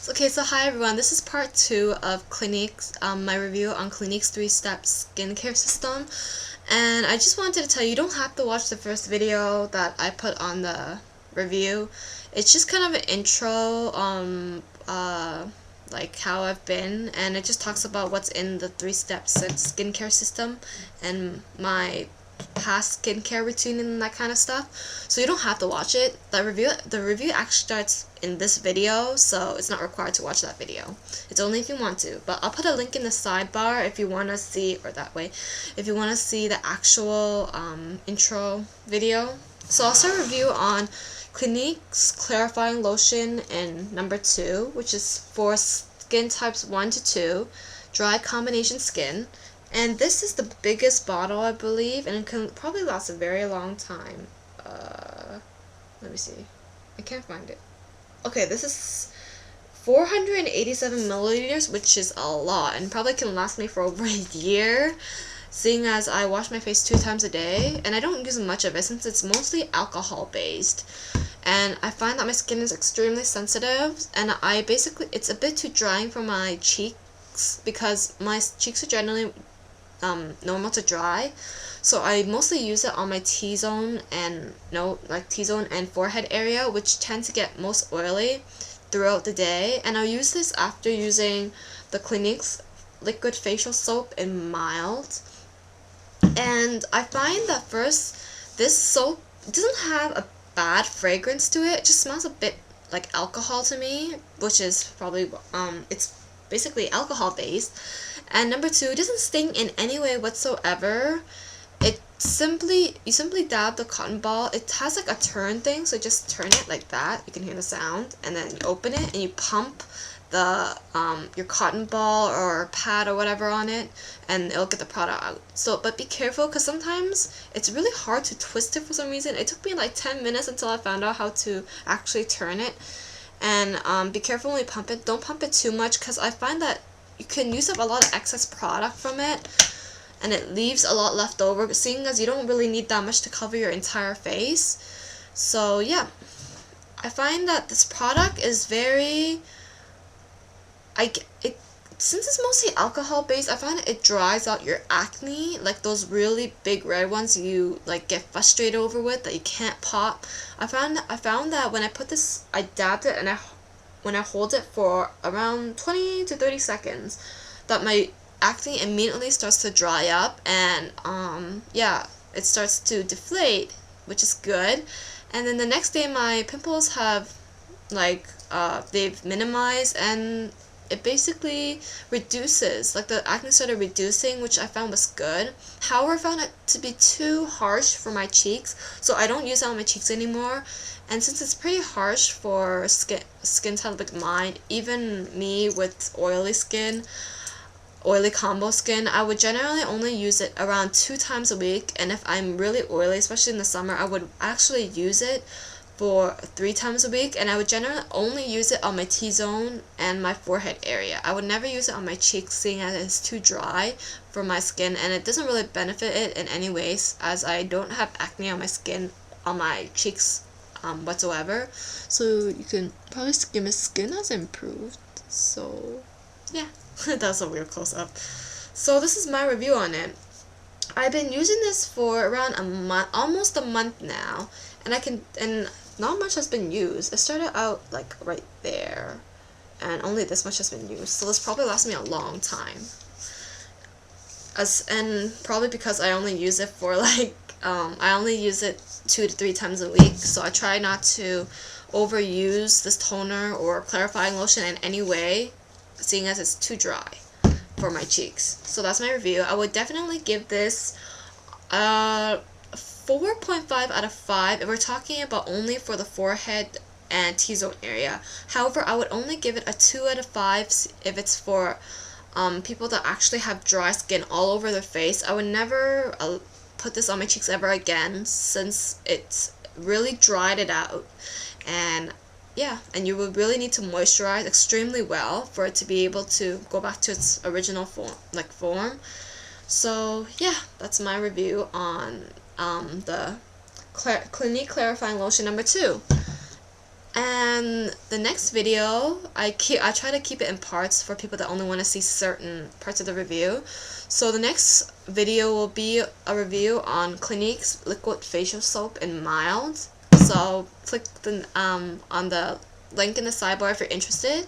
Okay, so hi everyone, this is part 2 of Clinique's, my review on Clinique's 3-step skincare system. And I just wanted to tell you, you don't have to watch the first video that I put on the review. It's just kind of an intro on like how I've been, and it just talks about what's in the 3-step skincare system and my past skincare routine and that kind of stuff. So you don't have to watch it. The review actually starts in this video, so it's not required to watch that video. It's only if you want to. But I'll put a link in the sidebar if you want to see, or that way, if you want to see the actual intro video. So I'll start a review on Clinique's Clarifying Lotion in number 2, which is for skin types 1 to 2, dry combination skin. And this is the biggest bottle, I believe, and it can probably last a very long time. Let me see. I can't find it. Okay, this is 487 milliliters, which is a lot, and probably can last me for over a year, seeing as I wash my face 2 times a day, and I don't use much of it since it's mostly alcohol-based. And I find that my skin is extremely sensitive, and it's a bit too drying for my cheeks, because my cheeks are generally normal to dry, so I mostly use it on my T-zone and T-zone and forehead area, which tend to get most oily throughout the day. And I'll use this after using the Clinique's liquid facial soap in mild. And I find that this soap doesn't have a bad fragrance to it. It just smells a bit like alcohol to me, which is probably it's basically alcohol based. And number 2, it doesn't sting in any way whatsoever. You simply dab the cotton ball. It has like a turn thing, so just turn it like that. You can hear the sound, and then you open it and you pump the your cotton ball or pad or whatever on it, and it'll get the product out. So, but be careful, because sometimes it's really hard to twist it for some reason. It took me like 10 minutes until I found out how to actually turn it. And be careful when you pump it. Don't pump it too much, because I find that you can use up a lot of excess product from it, and it leaves a lot left over, seeing as you don't really need that much to cover your entire face. So yeah, I find that this product is very, since it's mostly alcohol based, I find it dries out your acne, like those really big red ones you like get frustrated over with that you can't pop. I found that when I put this, I dabbed it, and when I hold it for around 20 to 30 seconds, that my acne immediately starts to dry up, and yeah, it starts to deflate, which is good. And then the next day my pimples have they've minimized, and it basically reduces, like the acne started reducing, which I found was good. However, I found it to be too harsh for my cheeks, so I don't use it on my cheeks anymore. And since it's pretty harsh for skin type like mine, even me with oily combo skin, I would generally only use it around 2 times a week. And if I'm really oily, especially in the summer, I would actually use it for 3 times a week, and I would generally only use it on my T-zone and my forehead area. I would never use it on my cheeks, seeing as it's too dry for my skin, and it doesn't really benefit it in any ways, as I don't have acne on my skin, on my cheeks whatsoever. So you can probably see my skin has improved. So yeah, that's a weird close-up. So this is my review on it. I've been using this for around a month, almost a month now, and not much has been used. It started out like right there, and only this much has been used, so this probably lasts me a long time. And probably because I only use it for I only use it 2 to 3 times a week, so I try not to overuse this toner or clarifying lotion in any way, seeing as it's too dry for my cheeks. So that's my review. I would definitely give this 4.5 out of 5 if we're talking about only for the forehead and T-zone area. However, I would only give it a 2 out of 5 if it's for people that actually have dry skin all over their face. I would never put this on my cheeks ever again, since it's really dried it out. And yeah, and you would really need to moisturize extremely well for it to be able to go back to its original form. So yeah, that's my review on the Clinique Clarifying Lotion number 2. And the next video, I try to keep it in parts for people that only want to see certain parts of the review. So the next video will be a review on Clinique's liquid facial soap in mild. So click the on the link in the sidebar if you're interested.